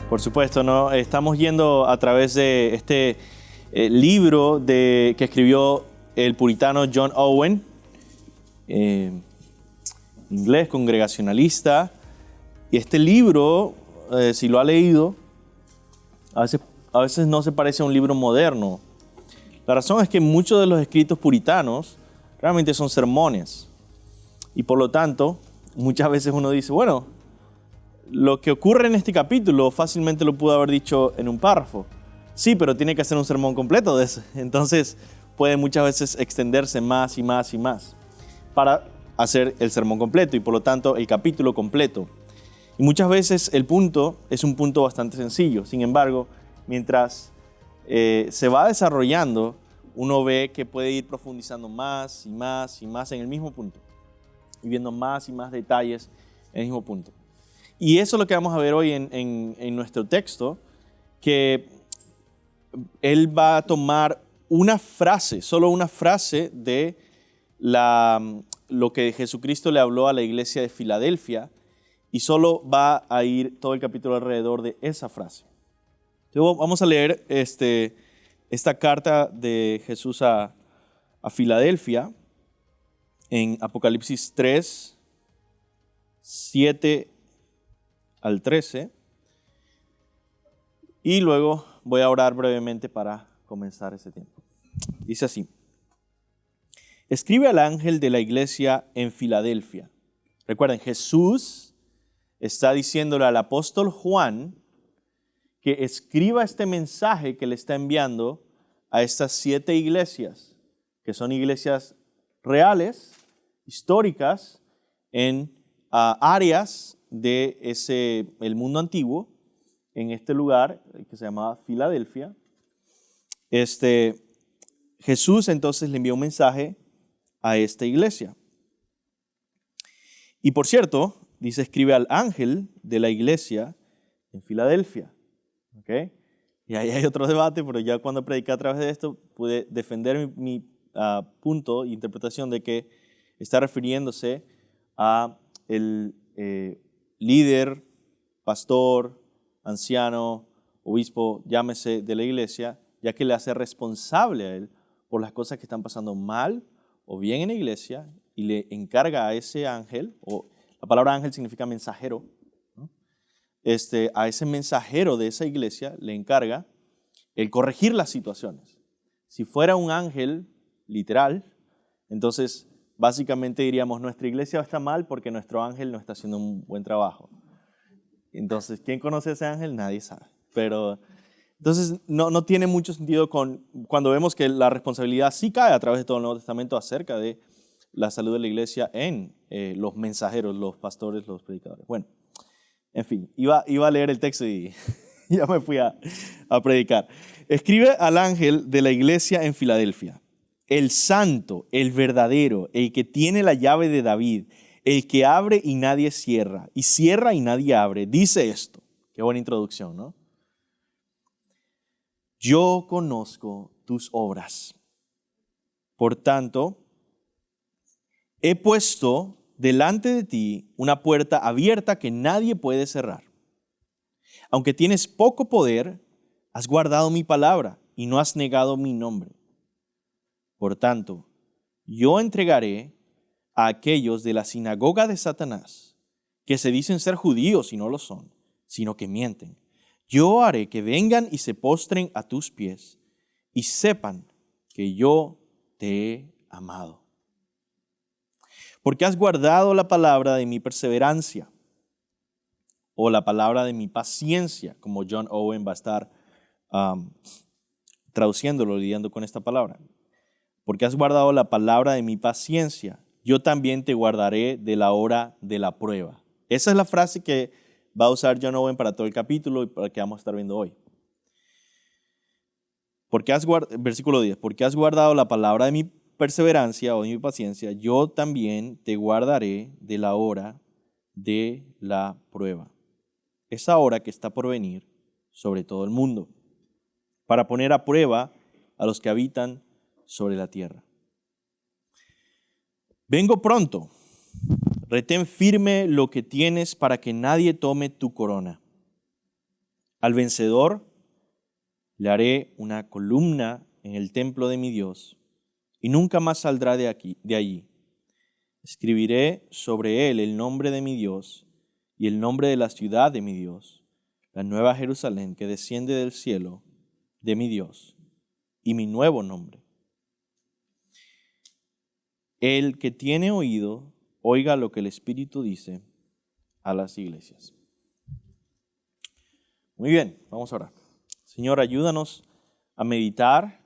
Por supuesto, ¿no? Estamos yendo a través de este libro que escribió el puritano John Owen, inglés, congregacionalista. Y este libro, si lo ha leído, a veces no se parece a un libro moderno. La razón es que muchos de los escritos puritanos realmente son sermones. Y por lo tanto, muchas veces uno dice, bueno, lo que ocurre en este capítulo fácilmente lo pudo haber dicho en un párrafo. Sí, pero tiene que hacer un sermón completo de eso. Entonces puede muchas veces extenderse más y más y más para hacer el sermón completo y por lo tanto el capítulo completo. Y muchas veces el punto es un punto bastante sencillo. Sin embargo, mientras se va desarrollando, uno ve que puede ir profundizando más y más y más en el mismo punto y viendo más y más detalles en el mismo punto. Y eso es lo que vamos a ver hoy en nuestro texto, que él va a tomar una frase, solo una frase de lo que Jesucristo le habló a la iglesia de Filadelfia y solo va a ir todo el capítulo alrededor de esa frase. Entonces vamos a leer esta carta de Jesús a Filadelfia en Apocalipsis 3, 7 al 13, y luego voy a orar brevemente para comenzar ese tiempo. Dice así: escribe al ángel de la iglesia en Filadelfia. Recuerden, Jesús está diciéndole al apóstol Juan que escriba este mensaje que le está enviando a estas 7 iglesias, que son iglesias reales, históricas, en áreas de el mundo antiguo, en este lugar que se llamaba Filadelfia. Jesús entonces le envió un mensaje a esta iglesia. Y por cierto, dice, escribe al ángel de la iglesia en Filadelfia. ¿Okay? Y ahí hay otro debate, pero ya cuando prediqué a través de esto pude defender mi punto e interpretación de que está refiriéndose a el líder, pastor, anciano, obispo, llámese, de la iglesia, ya que le hace responsable a él por las cosas que están pasando mal o bien en la iglesia y le encarga a ese ángel, o la palabra ángel significa mensajero, ¿no? A ese mensajero de esa iglesia le encarga el corregir las situaciones. Si fuera un ángel literal, entonces básicamente diríamos, nuestra iglesia está mal porque nuestro ángel no está haciendo un buen trabajo. Entonces, ¿quién conoce a ese ángel? Nadie sabe. Pero entonces no tiene mucho sentido cuando vemos que la responsabilidad sí cae a través de todo el Nuevo Testamento acerca de la salud de la iglesia en los mensajeros, los pastores, los predicadores. Bueno, en fin, iba a leer el texto y ya me fui a predicar. Escribe al ángel de la iglesia en Filadelfia: el santo, el verdadero, el que tiene la llave de David, el que abre y nadie cierra, y cierra y nadie abre, dice esto. Qué buena introducción, ¿no? Yo conozco tus obras. Por tanto, he puesto delante de ti una puerta abierta que nadie puede cerrar. Aunque tienes poco poder, has guardado mi palabra y no has negado mi nombre. Por tanto, yo entregaré a aquellos de la sinagoga de Satanás, que se dicen ser judíos y no lo son, sino que mienten. Yo haré que vengan y se postren a tus pies y sepan que yo te he amado. Porque has guardado la palabra de mi perseverancia, o la palabra de mi paciencia, como John Owen va a estar traduciéndolo, lidiando con esta palabra. Porque has guardado la palabra de mi paciencia, yo también te guardaré de la hora de la prueba. Esa es la frase que va a usar John Owen para todo el capítulo y para que vamos a estar viendo hoy. Versículo 10. Porque has guardado la palabra de mi perseverancia o de mi paciencia, yo también te guardaré de la hora de la prueba. Esa hora que está por venir sobre todo el mundo, para poner a prueba a los que habitan sobre la tierra. Vengo pronto. Retén firme lo que tienes para que nadie tome tu corona. Al vencedor le haré una columna en el templo de mi Dios y nunca más saldrá de allí. Escribiré sobre él el nombre de mi Dios y el nombre de la ciudad de mi Dios, la nueva Jerusalén que desciende del cielo de mi Dios, y mi nuevo nombre. El que tiene oído, oiga lo que el Espíritu dice a las iglesias. Muy bien, vamos a orar. Señor, ayúdanos a meditar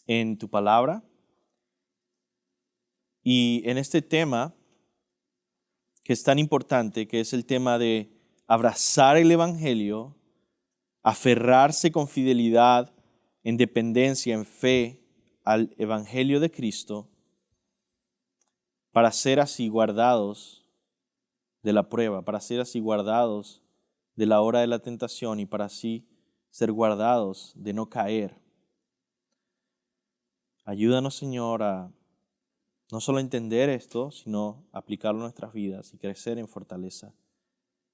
en tu palabra y en este tema que es tan importante, que es el tema de abrazar el Evangelio, aferrarse con fidelidad, en dependencia, en fe al Evangelio de Cristo, para ser así guardados de la prueba, para ser así guardados de la hora de la tentación y para así ser guardados de no caer. Ayúdanos, Señor, a no solo entender esto, sino aplicarlo a nuestras vidas y crecer en fortaleza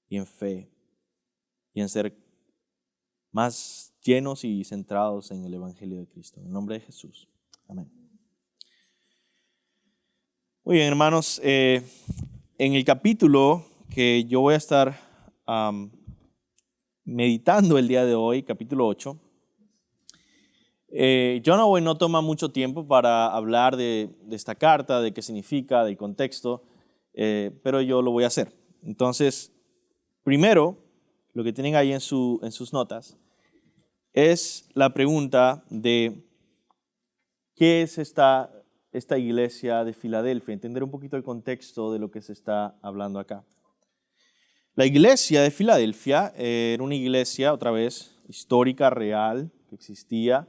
y en fe y en ser más llenos y centrados en el Evangelio de Cristo. En el nombre de Jesús. Amén. Muy bien, hermanos. En el capítulo que yo voy a estar meditando el día de hoy, capítulo 8, John Owen no toma mucho tiempo para hablar de esta carta, de qué significa, del contexto, pero yo lo voy a hacer. Entonces, primero, lo que tienen ahí en sus notas, es la pregunta de qué es esta iglesia de Filadelfia, entender un poquito el contexto de lo que se está hablando acá. La iglesia de Filadelfia era una iglesia, otra vez, histórica, real, que existía,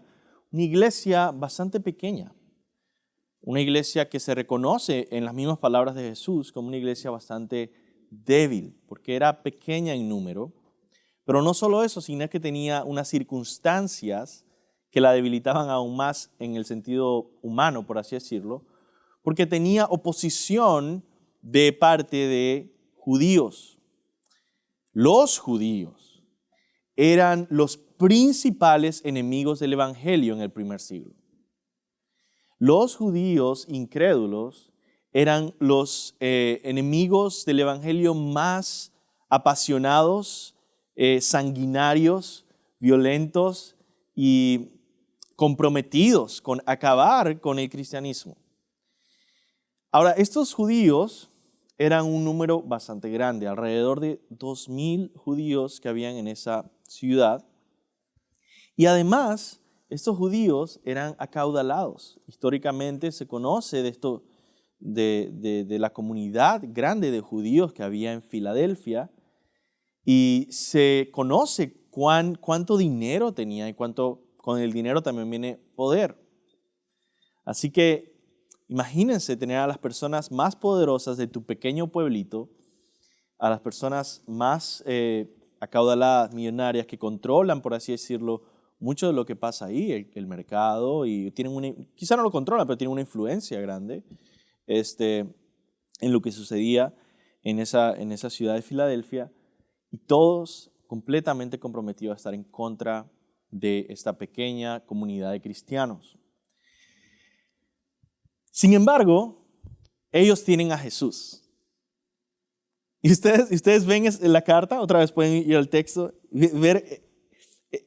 una iglesia bastante pequeña, una iglesia que se reconoce en las mismas palabras de Jesús como una iglesia bastante débil, porque era pequeña en número, pero no solo eso, sino que tenía unas circunstancias que la debilitaban aún más en el sentido humano, por así decirlo, porque tenía oposición de parte de judíos. Los judíos eran los principales enemigos del Evangelio en el primer siglo. Los judíos incrédulos eran los enemigos del Evangelio más apasionados, sanguinarios, violentos y comprometidos con acabar con el cristianismo. Ahora, estos judíos eran un número bastante grande, alrededor de 2,000 judíos que habían en esa ciudad. Y además, estos judíos eran acaudalados. Históricamente se conoce de esto, de la comunidad grande de judíos que había en Filadelfia, y se conoce cuánto dinero tenía y con el dinero también viene poder. Así que imagínense tener a las personas más poderosas de tu pequeño pueblito, a las personas más acaudaladas, millonarias, que controlan, por así decirlo, mucho de lo que pasa ahí, el mercado, y quizá no lo controlan, pero tienen una influencia grande en lo que sucedía en esa ciudad de Filadelfia, y todos completamente comprometidos a estar en contra de esta pequeña comunidad de cristianos. Sin embargo, ellos tienen a Jesús. Y ustedes ven en la carta, otra vez pueden ir al texto, ver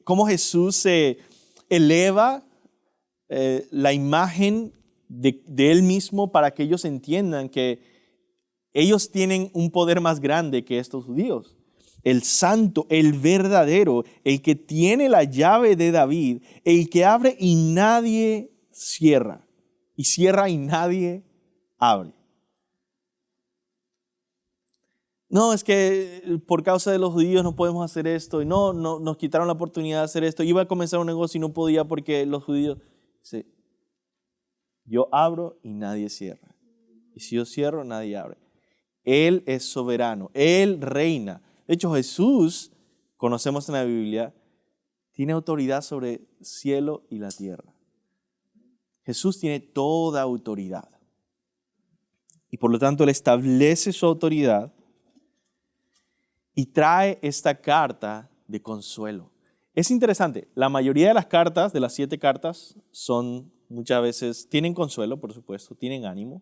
cómo Jesús se eleva la imagen de Él mismo para que ellos entiendan que ellos tienen un poder más grande que estos judíos. El santo, el verdadero, el que tiene la llave de David, el que abre y nadie cierra, y cierra y nadie abre. No, es que por causa de los judíos no podemos hacer esto, y no nos quitaron la oportunidad de hacer esto. Iba a comenzar un negocio y no podía porque los judíos. Dice, yo abro y nadie cierra. Y si yo cierro, nadie abre. Él es soberano, Él reina. De hecho, Jesús, conocemos en la Biblia, tiene autoridad sobre el cielo y la tierra. Jesús tiene toda autoridad. Y por lo tanto, Él establece su autoridad y trae esta carta de consuelo. Es interesante, la mayoría de las cartas, de las 7 cartas, son muchas veces, tienen consuelo, por supuesto, tienen ánimo,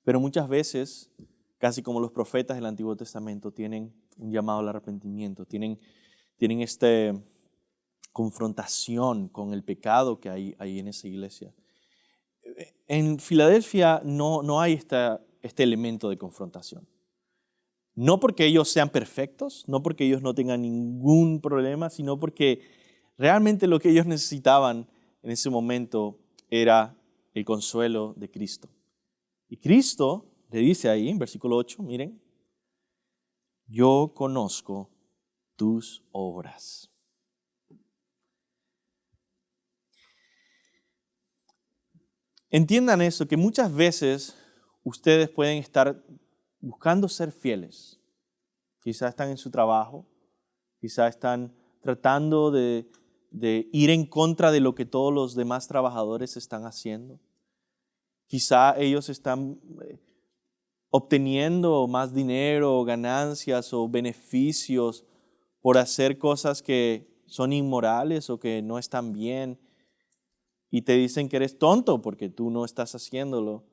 pero muchas veces, casi como los profetas del Antiguo Testamento, tienen un llamado al arrepentimiento, tienen esta confrontación con el pecado que hay en esa iglesia. En Filadelfia no hay este elemento de confrontación. No porque ellos sean perfectos, no porque ellos no tengan ningún problema, sino porque realmente lo que ellos necesitaban en ese momento era el consuelo de Cristo. Y Cristo le dice ahí, en versículo 8, miren, yo conozco tus obras. Entiendan eso, que muchas veces ustedes pueden estar buscando ser fieles. Quizás están en su trabajo, quizás están tratando de ir en contra de lo que todos los demás trabajadores están haciendo. Quizá ellos están obteniendo más dinero, ganancias o beneficios por hacer cosas que son inmorales o que no están bien. Y te dicen que eres tonto porque tú no estás haciéndolo.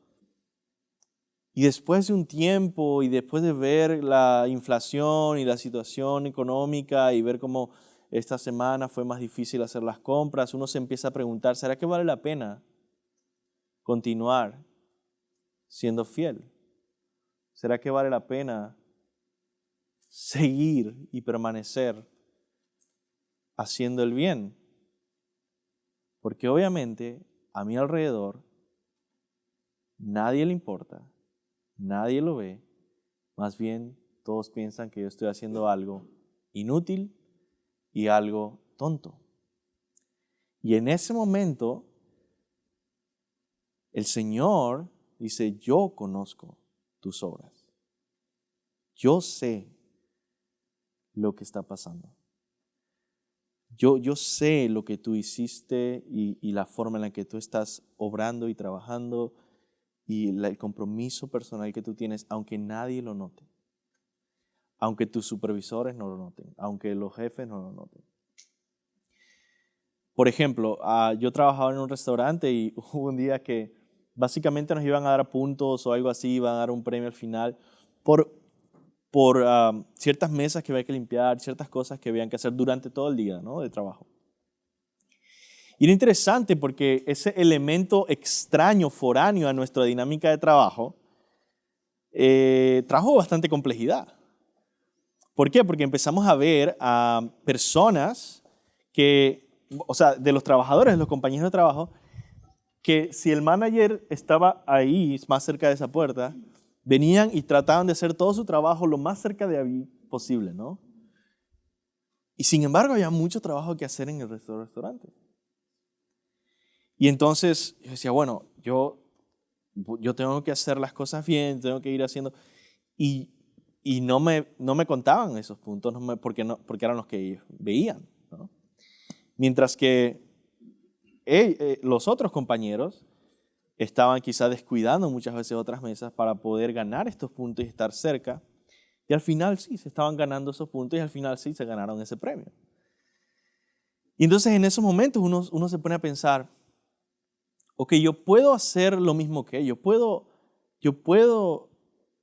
Y después de un tiempo y después de ver la inflación y la situación económica y ver cómo esta semana fue más difícil hacer las compras, uno se empieza a preguntar, ¿será que vale la pena continuar siendo fiel? ¿Será que vale la pena seguir y permanecer haciendo el bien? Porque obviamente a mi alrededor nadie le importa, nadie lo ve, más bien todos piensan que yo estoy haciendo algo inútil y algo tonto. Y en ese momento el Señor dice, yo conozco tus obras. Yo sé lo que está pasando. Yo sé lo que tú hiciste y la forma en la que tú estás obrando y trabajando y el compromiso personal que tú tienes, aunque nadie lo note. Aunque tus supervisores no lo noten, aunque los jefes no lo noten. Por ejemplo, yo trabajaba en un restaurante y hubo un día que básicamente nos iban a dar puntos o algo así, iban a dar un premio al final por ciertas mesas que había que limpiar, ciertas cosas que habían que hacer durante todo el día, ¿no?, de trabajo. Y era interesante porque ese elemento extraño, foráneo a nuestra dinámica de trabajo, trajo bastante complejidad. ¿Por qué? Porque empezamos a ver a personas que, o sea, de los trabajadores, de los compañeros de trabajo, que si el manager estaba ahí, más cerca de esa puerta, venían y trataban de hacer todo su trabajo lo más cerca de ahí posible, ¿no? Y sin embargo, había mucho trabajo que hacer en el restaurante. Y entonces yo decía, bueno, yo tengo que hacer las cosas bien, tengo que ir haciendo. Y no me contaban esos puntos porque eran los que ellos veían, ¿no? Mientras que los otros compañeros estaban quizás descuidando muchas veces otras mesas para poder ganar estos puntos y estar cerca. Y al final sí, se estaban ganando esos puntos y al final sí se ganaron ese premio. Y entonces en esos momentos uno se pone a pensar, ok, yo puedo hacer lo mismo que ellos, yo puedo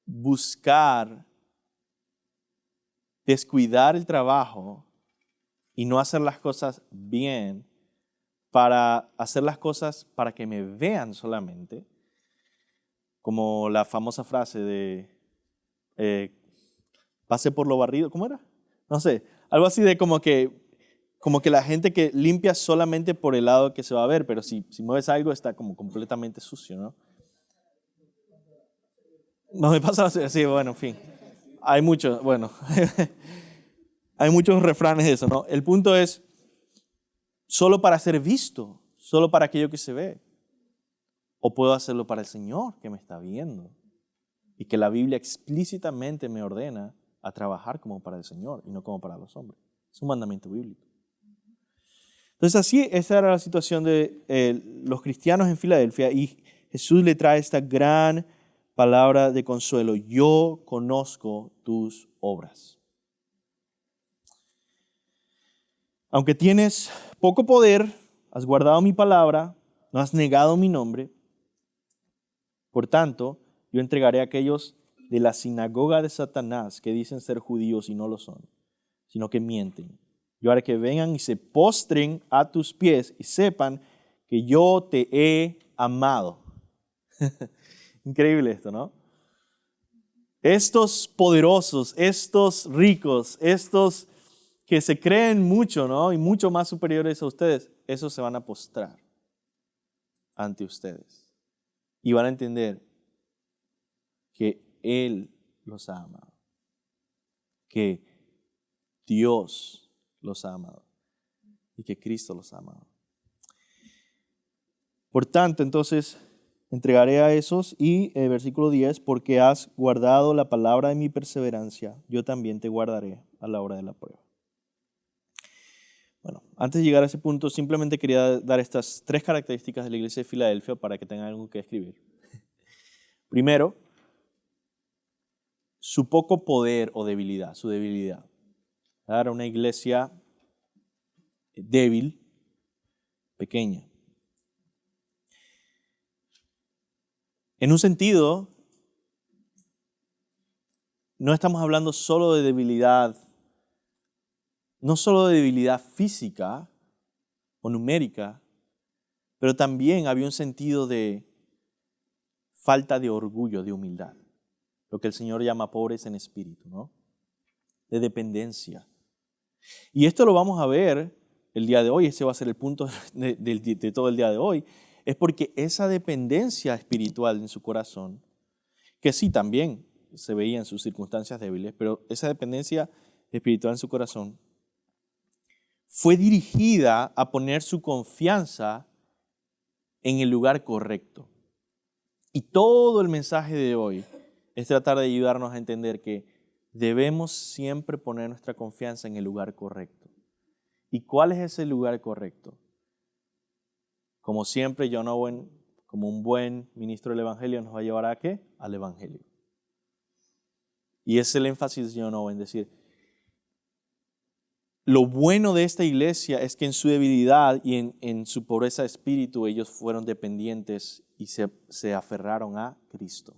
buscar descuidar el trabajo y no hacer las cosas bien para hacer las cosas para que me vean solamente, como la famosa frase de pase por lo barrido, ¿cómo era? No sé, algo así de como que la gente que limpia solamente por el lado que se va a ver, pero si mueves algo está como completamente sucio, ¿no? No me pasa así, bueno, en fin. Hay muchos, bueno, hay muchos refranes de eso, ¿no? El punto es, solo para ser visto, solo para aquello que se ve. O puedo hacerlo para el Señor que me está viendo y que la Biblia explícitamente me ordena a trabajar como para el Señor y no como para los hombres. Es un mandamiento bíblico. Entonces así, esa era la situación de los cristianos en Filadelfia y Jesús le trae esta gran palabra de consuelo. Yo conozco tus obras. Aunque tienes poco poder, has guardado mi palabra, no has negado mi nombre. Por tanto, yo entregaré a aquellos de la sinagoga de Satanás que dicen ser judíos y no lo son, sino que mienten. Yo haré que vengan y se postren a tus pies y sepan que yo te he amado. Increíble esto, ¿no? Estos poderosos, estos ricos, estos que se creen mucho, ¿no? Y mucho más superiores a ustedes, esos se van a postrar ante ustedes. Y van a entender que Él los ha amado. Que Dios los ha amado. Y que Cristo los ha amado. Por tanto, entonces, entregaré a esos y versículo 10, porque has guardado la palabra de mi perseverancia, yo también te guardaré a la hora de la prueba. Bueno, antes de llegar a ese punto, simplemente quería dar estas 3 características de la iglesia de Filadelfia para que tengan algo que escribir. Primero, su poco poder o debilidad, su debilidad. Era una iglesia débil, pequeña. En un sentido, no estamos hablando solo de debilidad, no solo de debilidad física o numérica, pero también había un sentido de falta de orgullo, de humildad. Lo que el Señor llama pobres en espíritu, ¿no? De dependencia. Y esto lo vamos a ver el día de hoy, ese va a ser el punto de todo el día de hoy, es porque esa dependencia espiritual en su corazón, que sí también se veía en sus circunstancias débiles, pero esa dependencia espiritual en su corazón fue dirigida a poner su confianza en el lugar correcto. Y todo el mensaje de hoy es tratar de ayudarnos a entender que debemos siempre poner nuestra confianza en el lugar correcto. ¿Y cuál es ese lugar correcto? Como siempre, John Owen, como un buen ministro del Evangelio, nos va a llevar ¿a qué? Al Evangelio. Y es el énfasis de John Owen, decir, lo bueno de esta iglesia es que en su debilidad y en su pobreza de espíritu ellos fueron dependientes y se aferraron a Cristo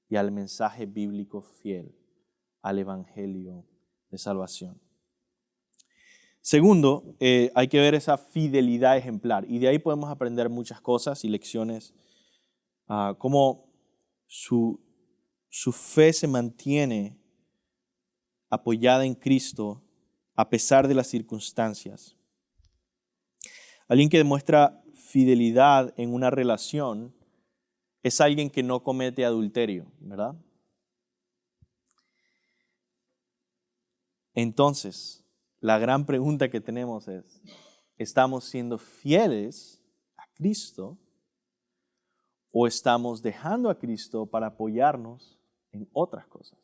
y al mensaje bíblico fiel, al Evangelio de salvación. Segundo, hay que ver esa fidelidad ejemplar y de ahí podemos aprender muchas cosas y lecciones, cómo su fe se mantiene apoyada en Cristo a pesar de las circunstancias. Alguien que demuestra fidelidad en una relación es alguien que no comete adulterio, ¿verdad? Entonces, la gran pregunta que tenemos es, ¿estamos siendo fieles a Cristo o estamos dejando a Cristo para apoyarnos en otras cosas?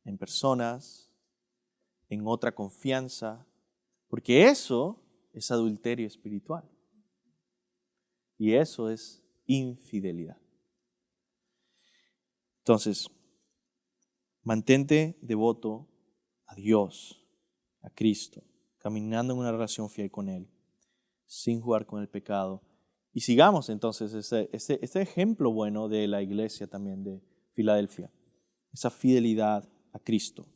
En personas, en otra confianza, porque eso es adulterio espiritual y eso es infidelidad. Entonces, mantente devoto a Dios, a Cristo, caminando en una relación fiel con Él, sin jugar con el pecado. Y sigamos entonces este ejemplo bueno de la iglesia también de Filadelfia, esa fidelidad a Cristo.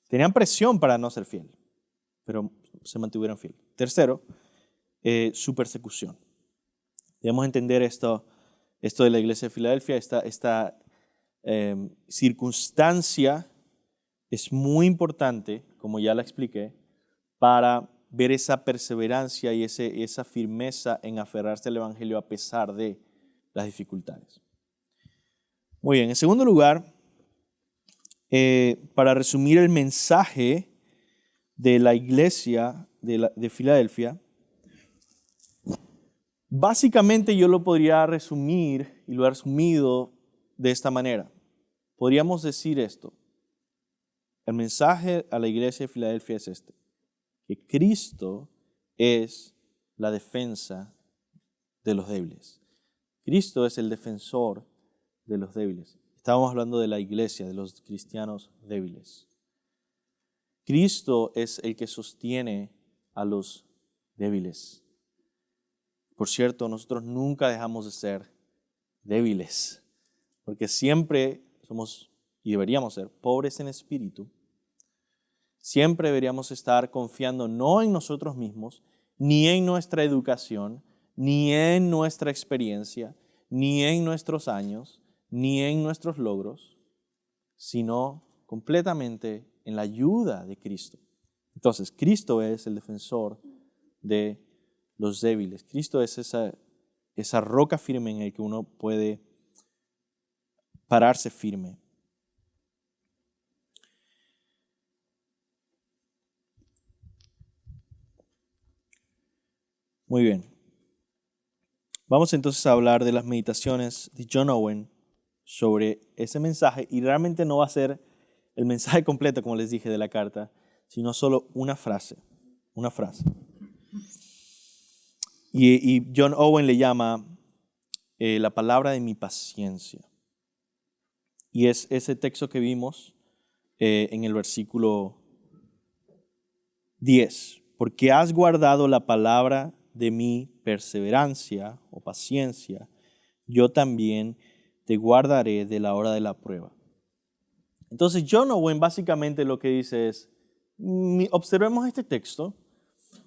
Tenían presión para no ser fiel, pero se mantuvieron fiel. Tercero, su persecución. Debemos entender esto de la iglesia de Filadelfia, esta circunstancia es muy importante, como ya la expliqué, para ver esa perseverancia y esa firmeza en aferrarse al Evangelio a pesar de las dificultades. Muy bien, en segundo lugar, para resumir el mensaje de la iglesia de Filadelfia, básicamente yo lo podría resumir y lo he resumido de esta manera. Podríamos decir esto. El mensaje a la iglesia de Filadelfia es este, que Cristo es la defensa de los débiles. Cristo es el defensor de los débiles. Estábamos hablando de la iglesia, de los cristianos débiles. Cristo es el que sostiene a los débiles. Por cierto, nosotros nunca dejamos de ser débiles, porque siempre somos y deberíamos ser pobres en espíritu. Siempre deberíamos estar confiando no en nosotros mismos, ni en nuestra educación, ni en nuestra experiencia, ni en nuestros años, ni en nuestros logros, sino completamente en la ayuda de Cristo. Entonces, Cristo es el defensor de los débiles. Cristo es esa roca firme en la que uno puede pararse firme. Muy bien. Vamos entonces a hablar de las meditaciones de John Owen sobre ese mensaje, y realmente no va a ser el mensaje completo, como les dije, de la carta, sino solo una frase. Una frase. Y John Owen le llama la palabra de mi paciencia. Y es ese texto que vimos en el versículo 10. Porque has guardado la palabra de mi perseverancia o paciencia, yo también te guardaré de la hora de la prueba. Entonces John Owen básicamente lo que dice es, observemos este texto,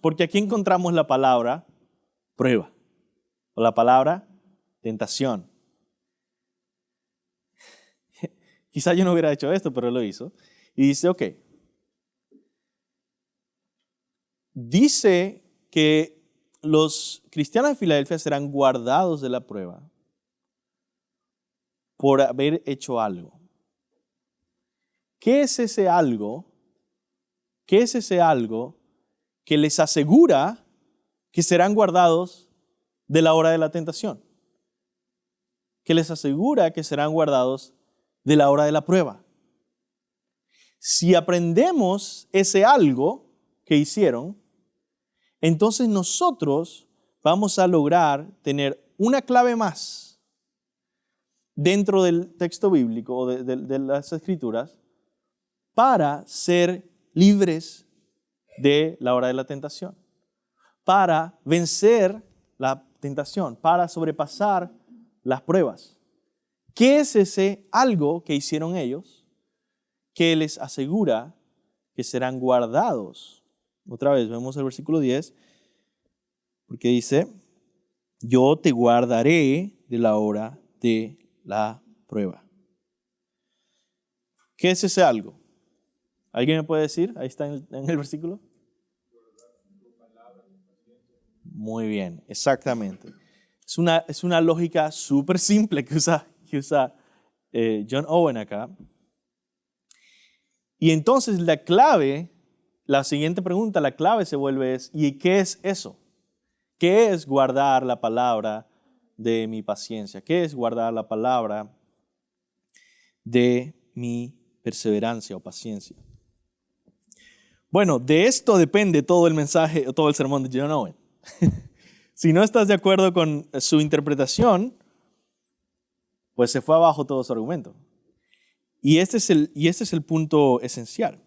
porque aquí encontramos la palabra prueba o la palabra tentación. Quizá yo no hubiera hecho esto, pero él lo hizo. Y dice, ok, dice que los cristianos de Filadelfia serán guardados de la prueba por haber hecho algo. ¿Qué es ese algo? ¿Qué es ese algo que les asegura que serán guardados de la hora de la tentación? Que les asegura que serán guardados de la hora de la prueba. Si aprendemos ese algo que hicieron, entonces nosotros vamos a lograr tener una clave más dentro del texto bíblico o de las escrituras para ser libres de la hora de la tentación, para vencer la tentación, para sobrepasar las pruebas. ¿Qué es ese algo que hicieron ellos que les asegura que serán guardados? Otra vez, vemos el versículo 10, porque dice, yo te guardaré de la hora de la prueba. ¿Qué es ese algo? ¿Alguien me puede decir? Ahí está en el versículo. Muy bien, exactamente. Es una lógica súper simple que usa John Owen acá. Y entonces la clave, la siguiente pregunta, la clave se vuelve es, ¿y qué es eso? ¿Qué es guardar la palabra de mi paciencia? ¿Qué es guardar la palabra de mi perseverancia o paciencia? Bueno, de esto depende todo el mensaje, todo el sermón de John Owen. Si no estás de acuerdo con su interpretación, pues se fue abajo todo su argumento. Y este es el punto esencial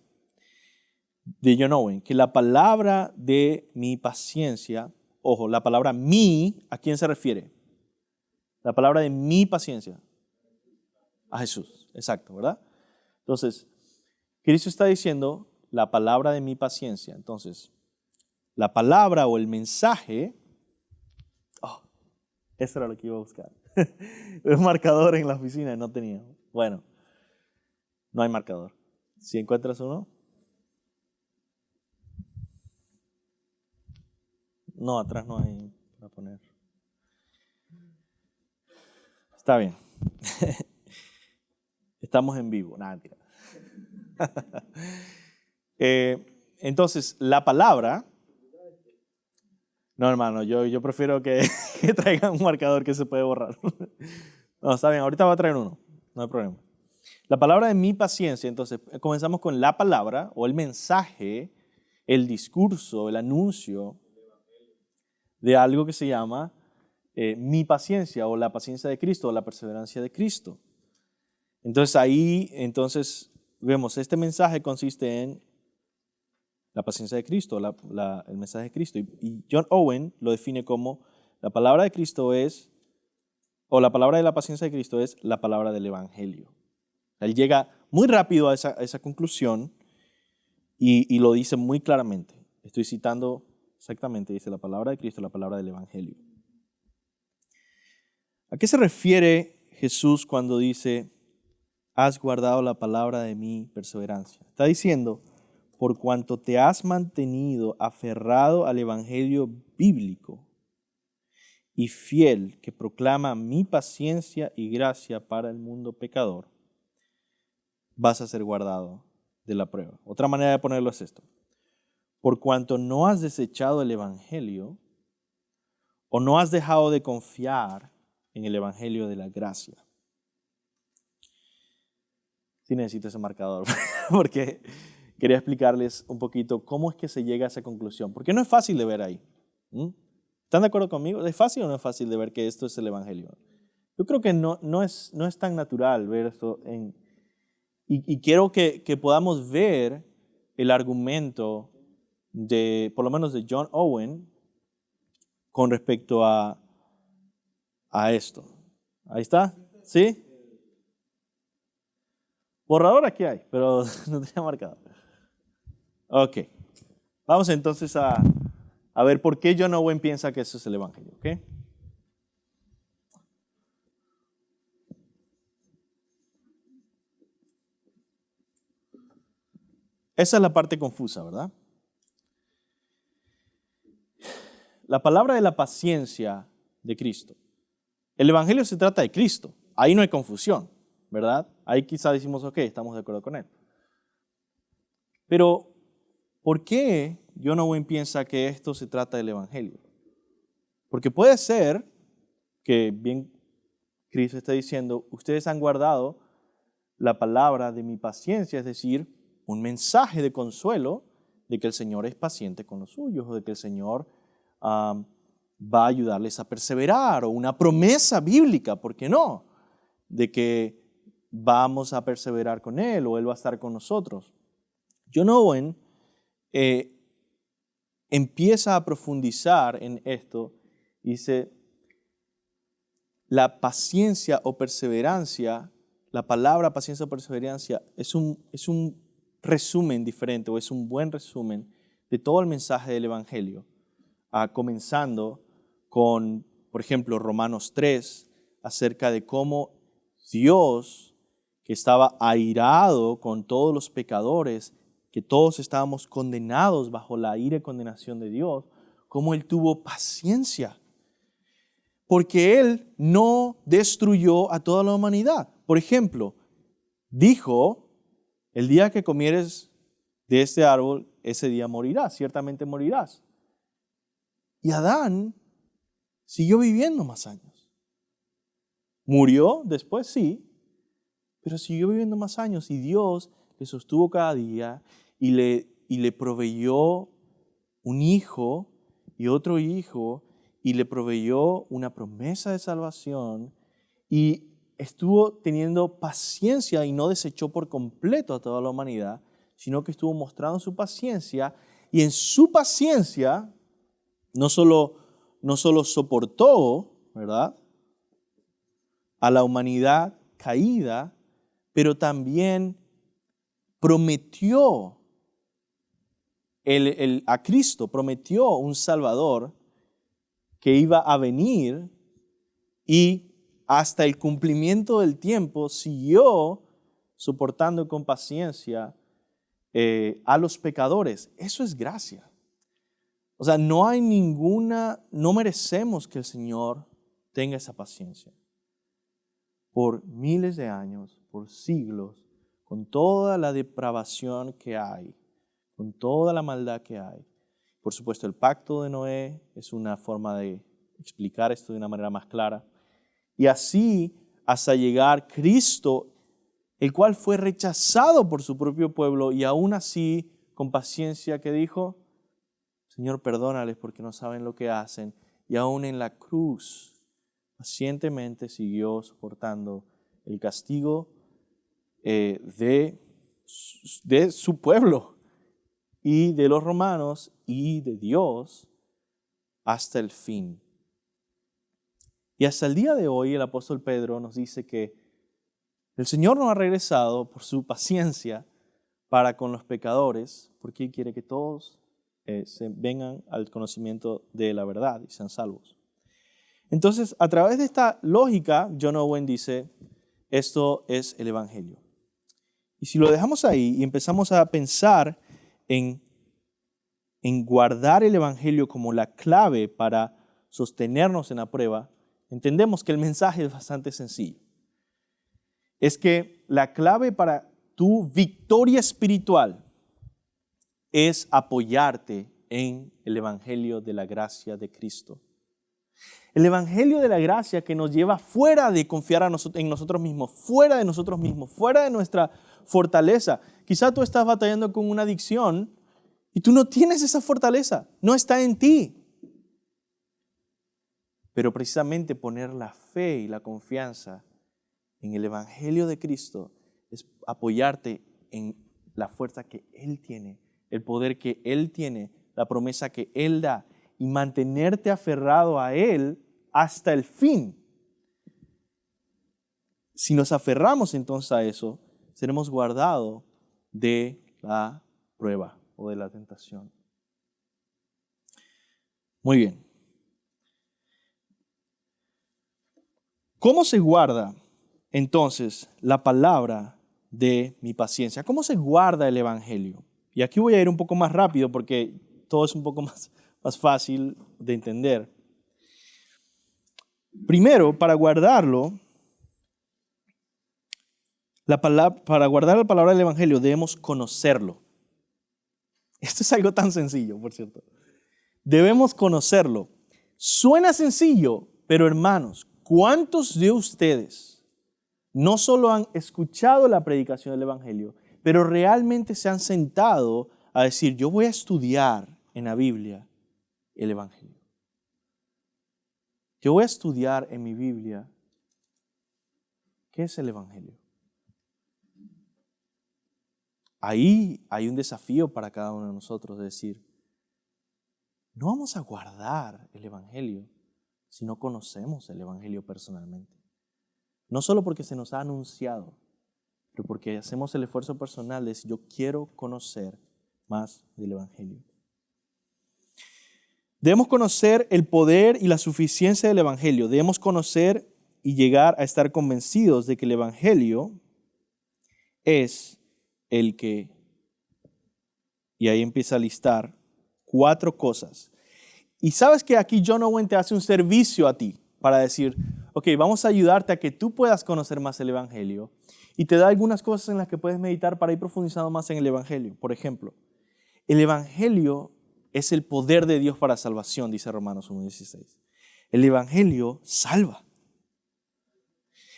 de John Owen, que la palabra de mi paciencia, ojo, la palabra mi, ¿a quién se refiere? La palabra de mi paciencia. A Jesús, exacto, ¿verdad? Entonces, Cristo está diciendo la palabra de mi paciencia. Entonces, la palabra o el mensaje, eso era lo que iba a buscar. Un marcador en la oficina no tenía. Bueno, no hay marcador. Si encuentras uno, no, atrás no hay para poner. Está bien. Estamos en vivo. Nada, mentira. Entonces, la palabra... No, hermano, yo prefiero que traigan un marcador que se puede borrar. No, está bien, ahorita voy a traer uno. No hay problema. La palabra de mi paciencia, entonces, comenzamos con la palabra o el mensaje, el discurso, el anuncio de algo que se llama mi paciencia o la paciencia de Cristo o la perseverancia de Cristo. Entonces ahí, vemos, este mensaje consiste en la paciencia de Cristo, el mensaje de Cristo. Y John Owen lo define como la palabra de Cristo es, o la palabra de la paciencia de Cristo es la palabra del Evangelio. Él llega muy rápido a esa conclusión y lo dice muy claramente. Estoy citando exactamente, dice la palabra de Cristo, la palabra del Evangelio. ¿A qué se refiere Jesús cuando dice, has guardado la palabra de mi perseverancia? Está diciendo, por cuanto te has mantenido aferrado al Evangelio bíblico y fiel que proclama mi paciencia y gracia para el mundo pecador, vas a ser guardado de la prueba. Otra manera de ponerlo es esto. Por cuanto no has desechado el Evangelio o no has dejado de confiar en el Evangelio de la gracia. Sí necesito ese marcador porque quería explicarles un poquito cómo es que se llega a esa conclusión. Porque no es fácil de ver ahí. ¿Están de acuerdo conmigo? ¿Es fácil o no es fácil de ver que esto es el Evangelio? Yo creo que no es tan natural ver esto. Y quiero que podamos ver el argumento por lo menos de John Owen, con respecto a esto. Ahí está, ¿sí? Borrador aquí hay, pero no tenía marcado. Ok, vamos entonces a ver por qué John Owen piensa que eso es el Evangelio, ¿ok? Esa es la parte confusa, ¿verdad? La palabra de la paciencia de Cristo. El Evangelio se trata de Cristo. Ahí no hay confusión, ¿verdad? Ahí quizá decimos, ok, estamos de acuerdo con él. Pero, ¿por qué John Owen piensa que esto se trata del Evangelio? Porque puede ser que, bien Cristo está diciendo, ustedes han guardado la palabra de mi paciencia, es decir, un mensaje de consuelo de que el Señor es paciente con los suyos, o de que el Señor va a ayudarles a perseverar, o una promesa bíblica, ¿por qué no? De que vamos a perseverar con Él, o Él va a estar con nosotros. John Owen empieza a profundizar en esto, dice, la paciencia o perseverancia, la palabra paciencia o perseverancia es un resumen diferente, o es un buen resumen de todo el mensaje del Evangelio, comenzando con, por ejemplo, Romanos 3, acerca de cómo Dios, que estaba airado con todos los pecadores, que todos estábamos condenados bajo la ira y condenación de Dios, cómo Él tuvo paciencia, porque Él no destruyó a toda la humanidad. Por ejemplo, dijo, el día que comieres de este árbol, ese día morirás, ciertamente morirás. Y Adán siguió viviendo más años. Murió después, sí, pero siguió viviendo más años, y Dios le sostuvo cada día y le proveyó un hijo y otro hijo, y le proveyó una promesa de salvación, y estuvo teniendo paciencia y no desechó por completo a toda la humanidad, sino que estuvo mostrando su paciencia, y en su paciencia no solo soportó, ¿verdad?, a la humanidad caída, pero también prometió a Cristo, prometió un Salvador que iba a venir, y hasta el cumplimiento del tiempo siguió soportando con paciencia a los pecadores. Eso es gracia. O sea, no merecemos que el Señor tenga esa paciencia. Por miles de años, por siglos, con toda la depravación que hay, con toda la maldad que hay. Por supuesto, el pacto de Noé es una forma de explicar esto de una manera más clara. Y así hasta llegar Cristo, el cual fue rechazado por su propio pueblo, y aún así, con paciencia, que dijo, Señor, perdónales porque no saben lo que hacen. Y aún en la cruz, pacientemente siguió soportando el castigo de su pueblo. y de los romanos y de Dios hasta el fin. Y hasta el día de hoy el apóstol Pedro nos dice que el Señor no ha regresado por su paciencia para con los pecadores, porque Él quiere que todos se vengan al conocimiento de la verdad y sean salvos. Entonces, a través de esta lógica, John Owen dice, esto es el Evangelio. Y si lo dejamos ahí y empezamos a pensar en guardar el Evangelio como la clave para sostenernos en la prueba, entendemos que el mensaje es bastante sencillo. Es que la clave para tu victoria espiritual es apoyarte en el Evangelio de la gracia de Cristo. El Evangelio de la gracia que nos lleva fuera de confiar en nosotros mismos, fuera de nosotros mismos, fuera de nuestra fortaleza. Quizá tú estás batallando con una adicción y tú no tienes esa fortaleza, no está en ti. Pero precisamente poner la fe y la confianza en el Evangelio de Cristo es apoyarte en la fuerza que Él tiene, el poder que Él tiene, la promesa que Él da y mantenerte aferrado a Él hasta el fin. Si nos aferramos entonces a eso, seremos guardados de la prueba o de la tentación. Muy bien. ¿Cómo se guarda entonces la palabra de mi paciencia? ¿Cómo se guarda el Evangelio? Y aquí voy a ir un poco más rápido porque todo es un poco más fácil de entender. Primero, para guardarlo, para guardar la palabra del Evangelio debemos conocerlo. Esto es algo tan sencillo, por cierto. Debemos conocerlo. Suena sencillo, pero hermanos, ¿cuántos de ustedes no solo han escuchado la predicación del Evangelio, pero realmente se han sentado a decir, yo voy a estudiar en la Biblia el Evangelio? Yo voy a estudiar en mi Biblia qué es el Evangelio. Ahí hay un desafío para cada uno de nosotros de decir, no vamos a guardar el Evangelio si no conocemos el Evangelio personalmente. No solo porque se nos ha anunciado, pero porque hacemos el esfuerzo personal de decir, yo quiero conocer más del Evangelio. Debemos conocer el poder y la suficiencia del Evangelio. Debemos conocer y llegar a estar convencidos de que el Evangelio es el que, y ahí empieza a listar 4 cosas. Y sabes que aquí John Owen te hace un servicio a ti para decir, ok, vamos a ayudarte a que tú puedas conocer más el Evangelio. Y te da algunas cosas en las que puedes meditar para ir profundizando más en el Evangelio. Por ejemplo, el Evangelio es el poder de Dios para salvación, dice Romanos 1:16. El Evangelio salva.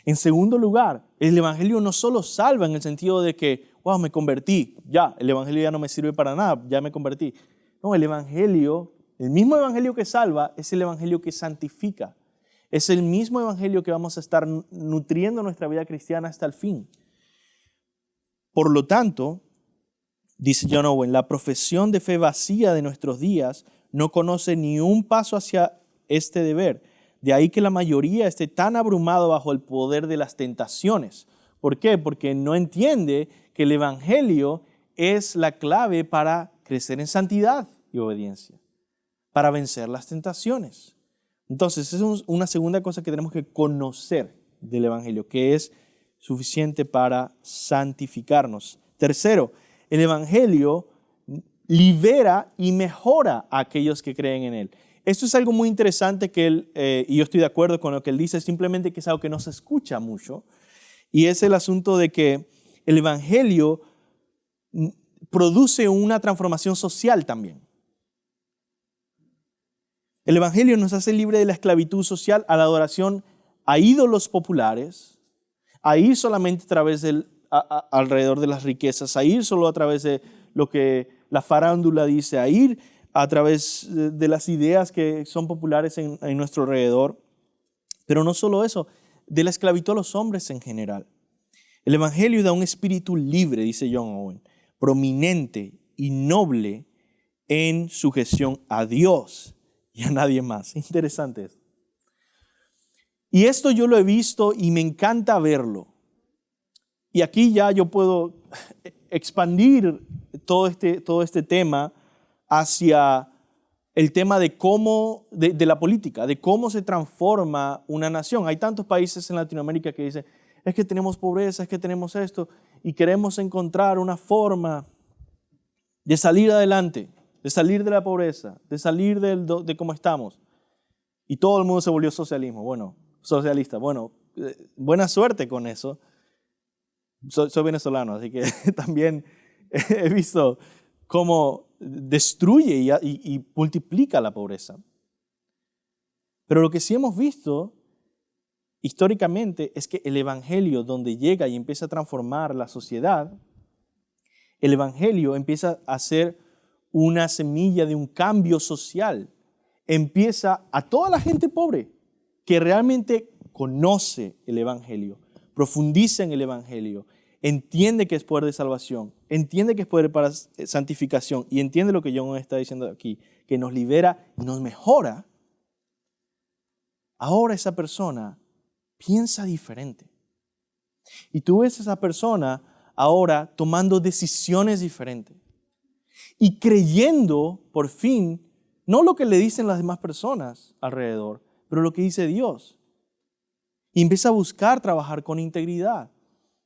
En segundo lugar, el Evangelio no solo salva en el sentido de que, wow, me convertí, ya, el Evangelio ya no me sirve para nada, ya me convertí. No, el Evangelio, el mismo Evangelio que salva, es el Evangelio que santifica. Es el mismo Evangelio que vamos a estar nutriendo nuestra vida cristiana hasta el fin. Por lo tanto, dice John Owen, la profesión de fe vacía de nuestros días no conoce ni un paso hacia este deber. De ahí que la mayoría esté tan abrumado bajo el poder de las tentaciones. ¿Por qué? Porque no entiende que el Evangelio es la clave para crecer en santidad y obediencia, para vencer las tentaciones. Entonces, esa es una segunda cosa que tenemos que conocer del Evangelio, que es suficiente para santificarnos. Tercero, el Evangelio libera y mejora a aquellos que creen en él. Esto es algo muy interesante que él, y yo estoy de acuerdo con lo que él dice, simplemente que es algo que no se escucha mucho, y es el asunto de que el Evangelio produce una transformación social también. El Evangelio nos hace libre de la esclavitud social a la adoración a ídolos populares, a ir solamente a través alrededor de las riquezas, a ir solo a través de lo que la farándula dice, a ir a través de las ideas que son populares en nuestro alrededor. Pero no solo eso, de la esclavitud a los hombres en general. El Evangelio da un espíritu libre, dice John Owen, prominente y noble en sujeción a Dios y a nadie más. Interesante esto. Y esto yo lo he visto y me encanta verlo. Y aquí ya yo puedo expandir todo este tema hacia el tema de cómo, de la política, de cómo se transforma una nación. Hay tantos países en Latinoamérica que dicen, es que tenemos pobreza, es que tenemos esto, y queremos encontrar una forma de salir adelante, de salir de la pobreza, de salir de cómo estamos. Y todo el mundo se volvió socialista. Bueno, buena suerte con eso. Soy venezolano, así que también he visto cómo destruye y multiplica la pobreza. Pero lo que sí hemos visto históricamente es que el evangelio, donde llega y empieza a transformar la sociedad, el evangelio empieza a ser una semilla de un cambio social. Empieza a toda la gente pobre que realmente conoce el evangelio, profundiza en el evangelio, entiende que es poder de salvación, entiende que es poder para santificación y entiende lo que John está diciendo aquí, que nos libera y nos mejora. Ahora esa persona piensa diferente. Y tú ves a esa persona ahora tomando decisiones diferentes y creyendo por fin no lo que le dicen las demás personas alrededor, pero lo que dice Dios. Y empieza a buscar trabajar con integridad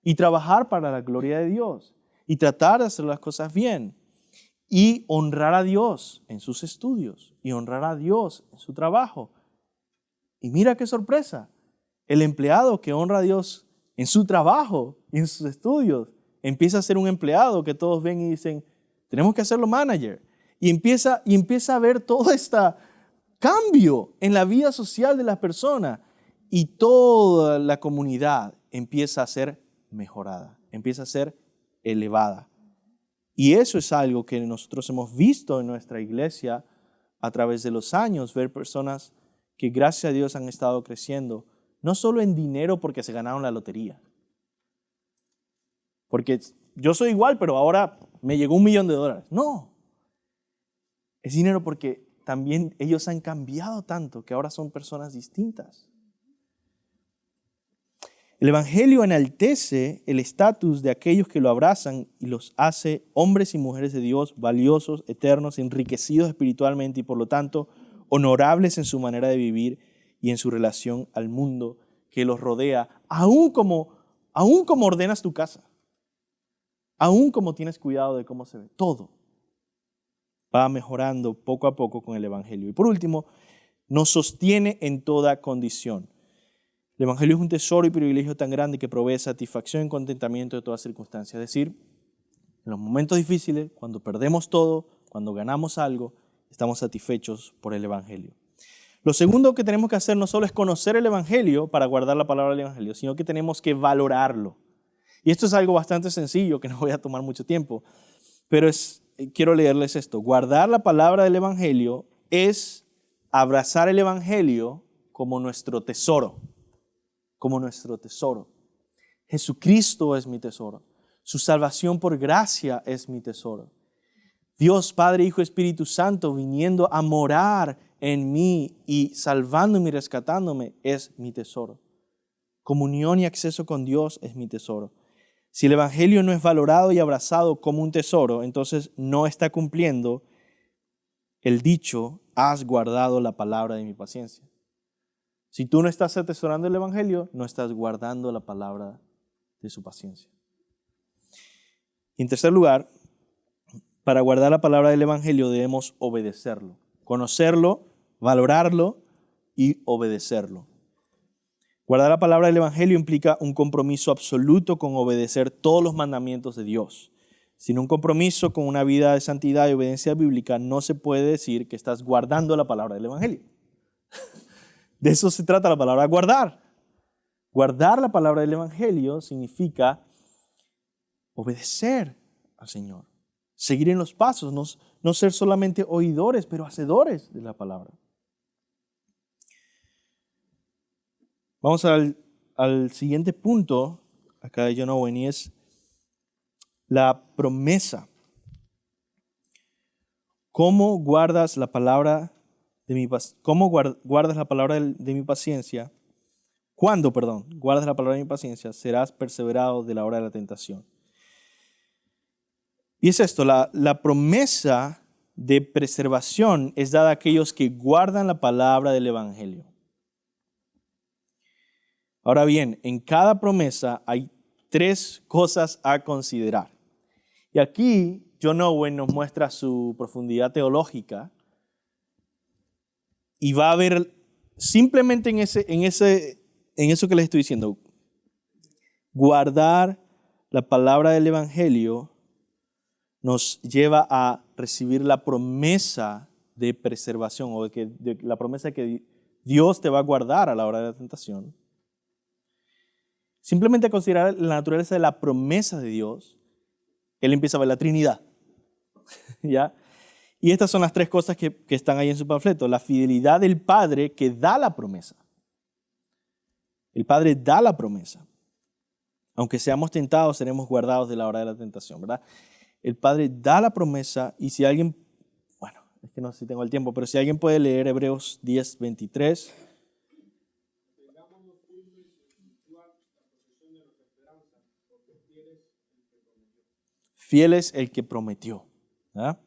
y trabajar para la gloria de Dios y tratar de hacer las cosas bien y honrar a Dios en sus estudios y honrar a Dios en su trabajo. Y mira qué sorpresa, el empleado que honra a Dios en su trabajo y en sus estudios empieza a ser un empleado que todos ven y dicen, tenemos que hacerlo manager. Y empieza a ver todo este cambio en la vida social de las personas y toda la comunidad empieza a ser mejorada, empieza a ser elevada. Y eso es algo que nosotros hemos visto en nuestra iglesia a través de los años, ver personas que gracias a Dios han estado creciendo, no solo en dinero porque se ganaron la lotería. Porque yo soy igual, pero ahora me llegó $1 millón. No. Es dinero porque también ellos han cambiado tanto que ahora son personas distintas. El evangelio enaltece el estatus de aquellos que lo abrazan y los hace hombres y mujeres de Dios valiosos, eternos, enriquecidos espiritualmente y por lo tanto honorables en su manera de vivir y en su relación al mundo que los rodea, aún como ordenas tu casa, aún como tienes cuidado de cómo se ve, todo va mejorando poco a poco con el evangelio. Y por último, nos sostiene en toda condición. El evangelio es un tesoro y privilegio tan grande que provee satisfacción y contentamiento de todas circunstancias. Es decir, en los momentos difíciles, cuando perdemos todo, cuando ganamos algo, estamos satisfechos por el evangelio. Lo segundo que tenemos que hacer no solo es conocer el evangelio para guardar la palabra del evangelio, sino que tenemos que valorarlo. Y esto es algo bastante sencillo que no voy a tomar mucho tiempo, pero quiero leerles esto. Guardar la palabra del evangelio es abrazar el evangelio como nuestro tesoro. Como nuestro tesoro. Jesucristo es mi tesoro. Su salvación por gracia es mi tesoro. Dios, Padre, Hijo, Espíritu Santo, viniendo a morar en mí y salvándome y rescatándome es mi tesoro. Comunión y acceso con Dios es mi tesoro. Si el evangelio no es valorado y abrazado como un tesoro, entonces no está cumpliendo el dicho, has guardado la palabra de mi paciencia. Si tú no estás atesorando el evangelio, no estás guardando la palabra de su paciencia. Y en tercer lugar, para guardar la palabra del evangelio debemos obedecerlo, conocerlo, valorarlo y obedecerlo. Guardar la palabra del evangelio implica un compromiso absoluto con obedecer todos los mandamientos de Dios. Sin un compromiso con una vida de santidad y obediencia bíblica, no se puede decir que estás guardando la palabra del evangelio. De eso se trata la palabra guardar. Guardar la palabra del evangelio significa obedecer al Señor, seguir en los pasos, no ser solamente oidores, pero hacedores de la palabra. Vamos al siguiente punto, acá de John Owen, y es la promesa. ¿Cómo guardas la palabra de mi guardas la palabra de mi paciencia? Cuando, perdón, guardas la palabra de mi paciencia, serás perseverado de la hora de la tentación. Y es esto, la promesa de preservación es dada a aquellos que guardan la palabra del Evangelio. Ahora bien, en cada promesa hay 3 cosas a considerar. Y aquí John Owen nos muestra su profundidad teológica y va a ver simplemente en eso que les estoy diciendo, guardar la palabra del Evangelio nos lleva a recibir la promesa de preservación o de la promesa que Dios te va a guardar a la hora de la tentación. Simplemente a considerar la naturaleza de la promesa de Dios, él empieza a ver la Trinidad. ¿Ya? Y estas son las 3 cosas que están ahí en su panfleto. La fidelidad del Padre que da la promesa. El Padre da la promesa. Aunque seamos tentados, seremos guardados de la hora de la tentación, ¿verdad? El Padre da la promesa y si alguien, bueno, es que no sé si tengo el tiempo, pero si alguien puede leer Hebreos 10:23. Fiel es el que prometió. ¿Verdad?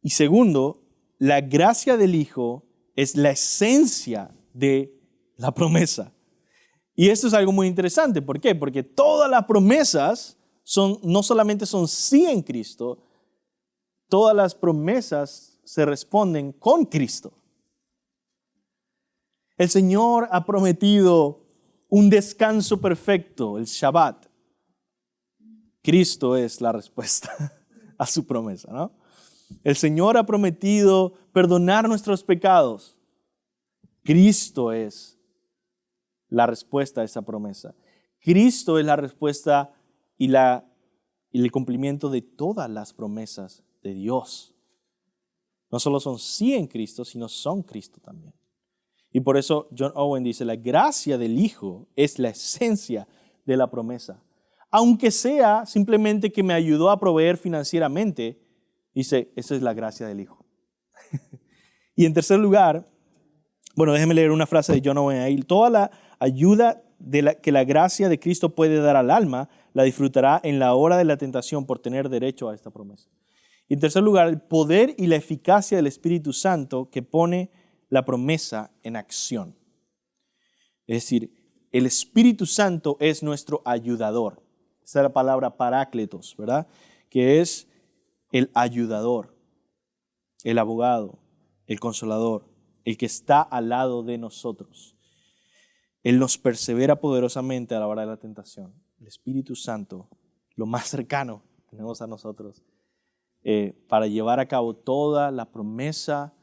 Y segundo, la gracia del Hijo es la esencia de la promesa. Y esto es algo muy interesante. ¿Por qué? Porque todas las promesas no solamente son sí en Cristo, todas las promesas se responden con Cristo. El Señor ha prometido un descanso perfecto, el Shabbat. Cristo es la respuesta a su promesa, ¿no? El Señor ha prometido perdonar nuestros pecados. Cristo es la respuesta a esa promesa. Cristo es la respuesta y el cumplimiento de todas las promesas de Dios. No solo son sí en Cristo, sino son Cristo también. Y por eso John Owen dice, la gracia del Hijo es la esencia de la promesa. Aunque sea simplemente que me ayudó a proveer financieramente, dice, esa es la gracia del Hijo. Y en tercer lugar, bueno, déjenme leer una frase de John Owen ahí. Toda la ayuda que la gracia de Cristo puede dar al alma, la disfrutará en la hora de la tentación por tener derecho a esta promesa. Y en tercer lugar, el poder y la eficacia del Espíritu Santo que pone la promesa en acción. Es decir, el Espíritu Santo es nuestro ayudador. Esa es la palabra parácletos, ¿verdad? Que es el ayudador, el abogado, el consolador, el que está al lado de nosotros. Él nos persevera poderosamente a la hora de la tentación. El Espíritu Santo, lo más cercano que tenemos a nosotros, para llevar a cabo toda la promesa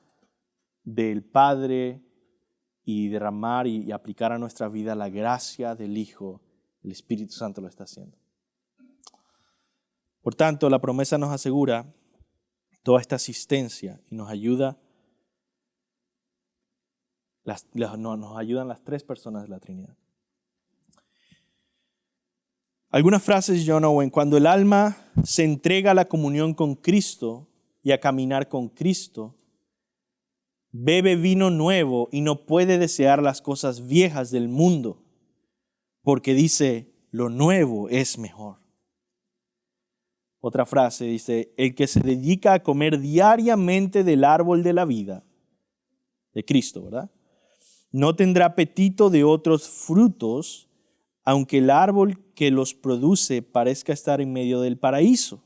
del Padre y derramar y aplicar a nuestra vida la gracia del Hijo. El Espíritu Santo lo está haciendo. Por tanto, la promesa nos asegura toda esta asistencia y nos ayuda. Nos ayudan las 3 personas de la Trinidad. Algunas frases de John Owen. Cuando el alma se entrega a la comunión con Cristo y a caminar con Cristo, bebe vino nuevo y no puede desear las cosas viejas del mundo, porque dice, lo nuevo es mejor. Otra frase dice, el que se dedica a comer diariamente del árbol de la vida, de Cristo, ¿verdad? No tendrá apetito de otros frutos, aunque el árbol que los produce parezca estar en medio del paraíso.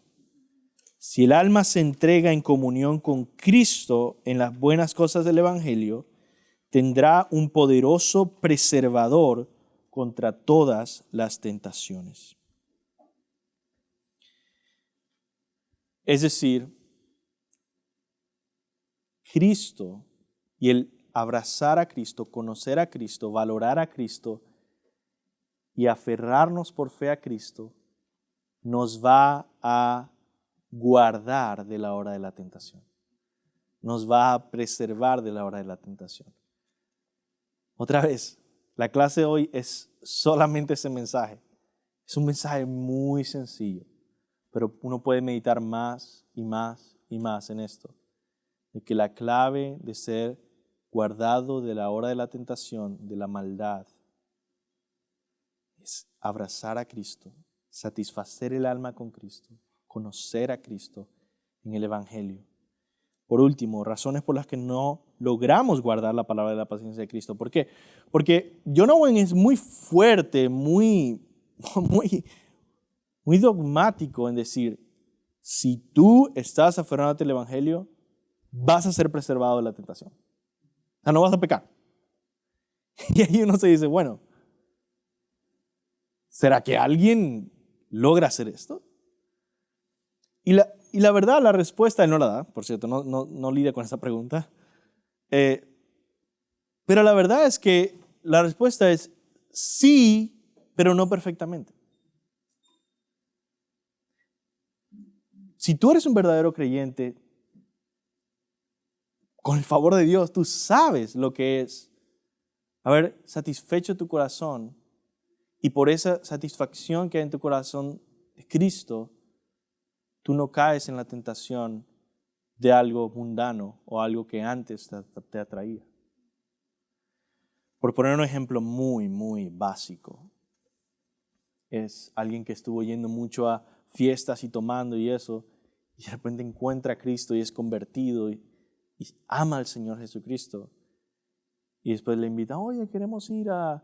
Si el alma se entrega en comunión con Cristo en las buenas cosas del Evangelio, tendrá un poderoso preservador contra todas las tentaciones. Es decir, Cristo y el abrazar a Cristo, conocer a Cristo, valorar a Cristo y aferrarnos por fe a Cristo, nos va a guardar de la hora de la tentación. Nos va a preservar de la hora de la tentación. Otra vez, la clase de hoy es solamente ese mensaje. Es un mensaje muy sencillo, pero uno puede meditar más y más y más en esto, de que la clave de ser guardado de la hora de la tentación, de la maldad, es abrazar a Cristo, satisfacer el alma con Cristo, conocer a Cristo en el Evangelio. Por último, razones por las que no logramos guardar la palabra de la paciencia de Cristo. ¿Por qué? Porque John Owen es muy fuerte, muy dogmático en decir, si tú estás aferrándote al Evangelio, vas a ser preservado de la tentación. O sea, no vas a pecar. Y ahí uno se dice, bueno, ¿será que alguien logra hacer esto? Y la verdad, la respuesta él no la da, por cierto, no lidia con esa pregunta. Pero la verdad es que la respuesta es sí, pero no perfectamente. Si tú eres un verdadero creyente, con el favor de Dios, tú sabes lo que es haber satisfecho tu corazón y por esa satisfacción que hay en tu corazón de Cristo, tú no caes en la tentación de algo mundano o algo que antes te atraía. Por poner un ejemplo muy básico, es alguien que estuvo yendo mucho a fiestas y tomando y eso, y de repente encuentra a Cristo y es convertido y ama al Señor Jesucristo. Y después le invita, oye, queremos ir a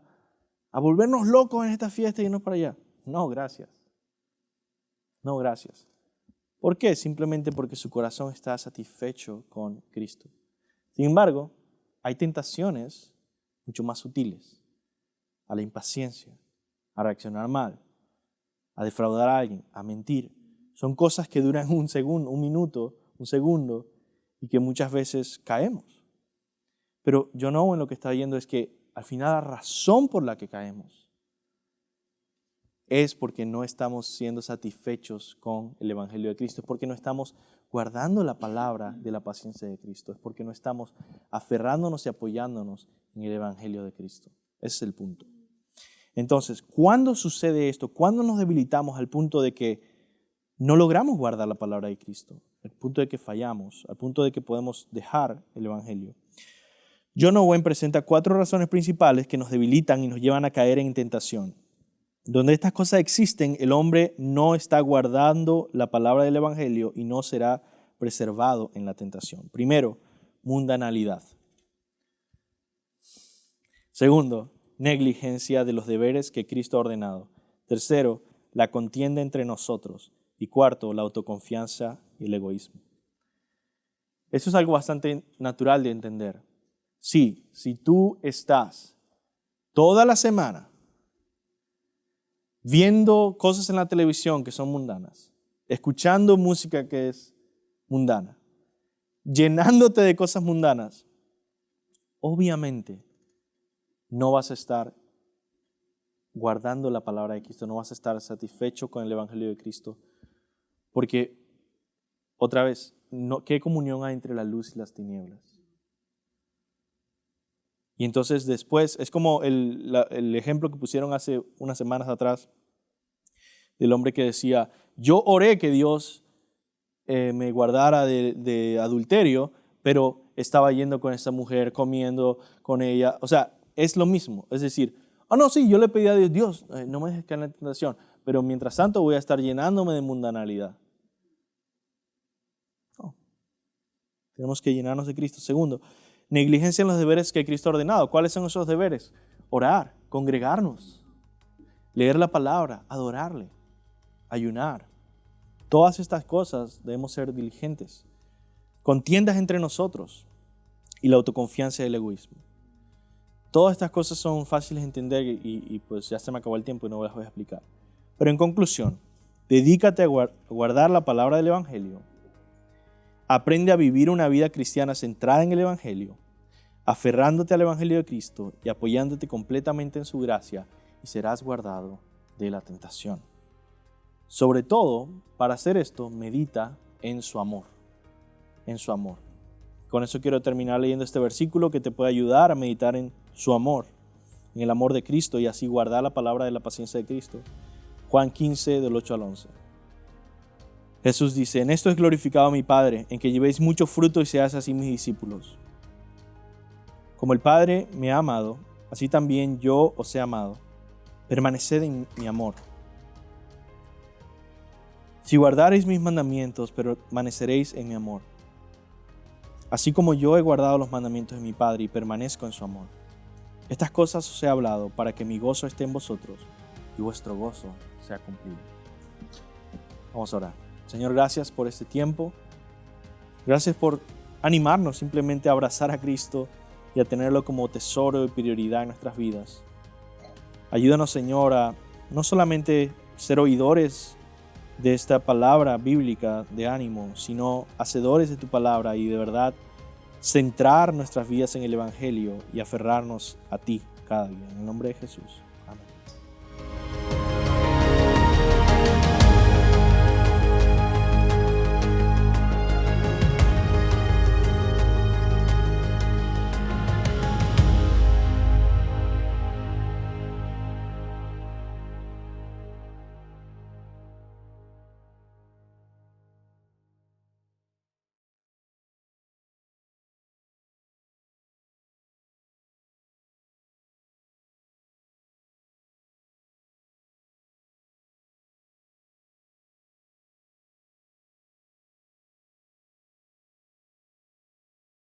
volvernos locos en esta fiesta y irnos para allá. No, gracias. No, gracias. ¿Por qué? Simplemente porque su corazón está satisfecho con Cristo. Sin embargo, hay tentaciones mucho más sutiles a la impaciencia, a reaccionar mal, a defraudar a alguien, a mentir. Son cosas que duran un segundo, un minuto, un segundo y que muchas veces caemos. Pero John Owen lo que está viendo es que al final la razón por la que caemos es porque no estamos siendo satisfechos con el Evangelio de Cristo, es porque no estamos guardando la palabra de la paciencia de Cristo, es porque no estamos aferrándonos y apoyándonos en el Evangelio de Cristo. Ese es el punto. Entonces, ¿cuándo sucede esto? ¿Cuándo nos debilitamos al punto de que no logramos guardar la palabra de Cristo? Al punto de que fallamos, al punto de que podemos dejar el Evangelio. John Owen presenta 4 razones principales que nos debilitan y nos llevan a caer en tentación. Donde estas cosas existen, el hombre no está guardando la palabra del Evangelio y no será preservado en la tentación. Primero, mundanalidad. Segundo, negligencia de los deberes que Cristo ha ordenado. Tercero, la contienda entre nosotros. Y cuarto, la autoconfianza y el egoísmo. Eso es algo bastante natural de entender. Sí, si tú estás toda la semana viendo cosas en la televisión que son mundanas, escuchando música que es mundana, llenándote de cosas mundanas, obviamente no vas a estar guardando la palabra de Cristo, no vas a estar satisfecho con el Evangelio de Cristo, porque, otra vez, ¿qué comunión hay entre la luz y las tinieblas? Y entonces después, es como el ejemplo que pusieron hace unas semanas atrás del hombre que decía, yo oré que Dios me guardara de adulterio, pero estaba yendo con esa mujer, comiendo con ella. O sea, es lo mismo. Es decir, no, sí, yo le pedí a Dios, Dios, no me dejes caer en la tentación, pero mientras tanto voy a estar llenándome de mundanalidad. No. Tenemos que llenarnos de Cristo. Segundo, negligencia en los deberes que Cristo ha ordenado. ¿Cuáles son esos deberes? Orar, congregarnos, leer la palabra, adorarle, ayunar. Todas estas cosas debemos ser diligentes. Contiendas entre nosotros y la autoconfianza y el egoísmo. Todas estas cosas son fáciles de entender y pues ya se me acabó el tiempo y no las voy a explicar. Pero en conclusión, dedícate a guardar la palabra del Evangelio. Aprende a vivir una vida cristiana centrada en el Evangelio, aferrándote al Evangelio de Cristo y apoyándote completamente en su gracia, y serás guardado de la tentación. Sobre todo, para hacer esto, medita en su amor. En su amor. Con eso quiero terminar leyendo este versículo que te puede ayudar a meditar en su amor, en el amor de Cristo y así guardar la palabra de la paciencia de Cristo. Juan 15, del 8 al 11. Jesús dice, en esto es glorificado mi Padre, en que llevéis mucho fruto y seáis así mis discípulos. Como el Padre me ha amado, así también yo os he amado. Permaneced en mi amor. Si guardareis mis mandamientos, permaneceréis en mi amor. Así como yo he guardado los mandamientos de mi Padre y permanezco en su amor. Estas cosas os he hablado para que mi gozo esté en vosotros y vuestro gozo sea cumplido. Vamos a orar. Señor, gracias por este tiempo. Gracias por animarnos simplemente a abrazar a Cristo y a tenerlo como tesoro y prioridad en nuestras vidas. Ayúdanos, Señor, a no solamente ser oidores de esta palabra bíblica de ánimo, sino hacedores de tu palabra y de verdad centrar nuestras vidas en el Evangelio y aferrarnos a ti cada día. En el nombre de Jesús.